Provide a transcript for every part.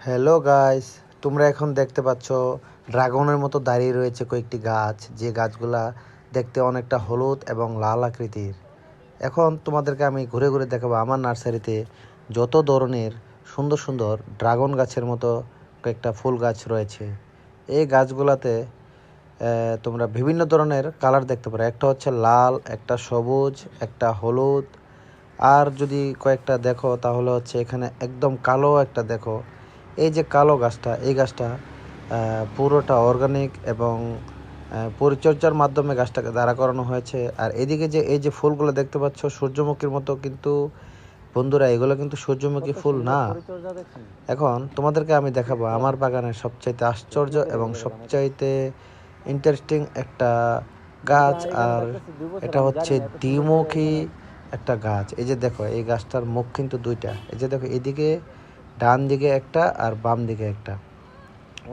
Hello guys, তোমরা এখন দেখতে পাচ্ছ ড্রাগনের মতো দাঁড়িয়ে রয়েছে কয়েকটি গাছ, যে গাছগুলা দেখতে অনেকটা হলুদ এবং লাল আকৃতির। এখন তোমাদেরকে আমি ঘুরে ঘুরে দেখাবো আমার নার্সারিতে যত ধরনের সুন্দর সুন্দর ড্রাগন গাছের মতো কয়েকটা ফুল গাছ রয়েছে। এই গাছগুলাতে তোমরা বিভিন্ন ধরনের কালার দেখতে পারো। একটা হচ্ছে লাল, একটা সবুজ, একটা হলুদ, আর যদি কয়েকটা দেখো তাহলে হচ্ছে এখানে একদম কালো একটা দেখো। এই যে কালো গাছটা, এই গাছটা পুরোটা অর্গানিক এবং পরিচর্যার মাধ্যমে গাছটাকে দাঁড়া করানো হয়েছে। আর এদিকে যে এই যে ফুলগুলো দেখতে পাচ্ছ সূর্যমুখীর মতো, কিন্তু বন্ধুরা এগুলো কিন্তু সূর্যমুখী ফুল না। এখন তোমাদেরকে আমি দেখাবো আমার বাগানের সবচাইতে আশ্চর্য এবং সবচাইতে ইন্টারেস্টিং একটা গাছ, আর এটা হচ্ছে দ্বিমুখী একটা গাছ। এই যে দেখো, এই গাছটার মুখ কিন্তু দুইটা। এই যে দেখো, এদিকে ডান দিকে একটা আর বাম দিকে একটা।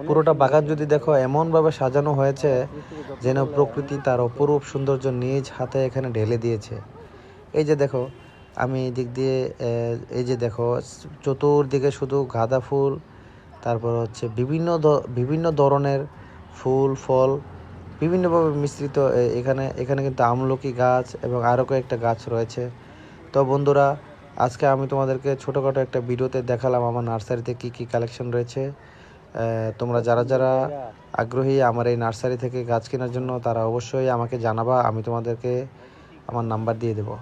পুরোটা বাগান যদি দেখো এমনভাবে সাজানো হয়েছে যেন প্রকৃতি তার অপরূপ সৌন্দর্য নিজ হাতে এখানে ঢেলে দিয়েছে। এই যে দেখো, আমি দিক দিয়ে এই যে দেখো চতুর্দিকে শুধু গাঁদা ফুল, তারপর হচ্ছে বিভিন্ন ধরনের ফুল ফল বিভিন্নভাবে মিশ্রিত। এখানে এখানে কিন্তু আমলকি গাছ এবং আরও কয়েকটা গাছ রয়েছে। তো বন্ধুরা, আজকে আমি তোমাদেরকে ছোটোখাটো একটা ভিডিওতে দেখালাম আমার নার্সারিতে কী কী কালেকশন রয়েছে। তোমরা যারা যারা আগ্রহী আমার এই নার্সারি থেকে গাছ কেনার জন্য, তারা অবশ্যই আমাকে জানাবা, আমি তোমাদেরকে আমার নাম্বার দিয়ে দেবো।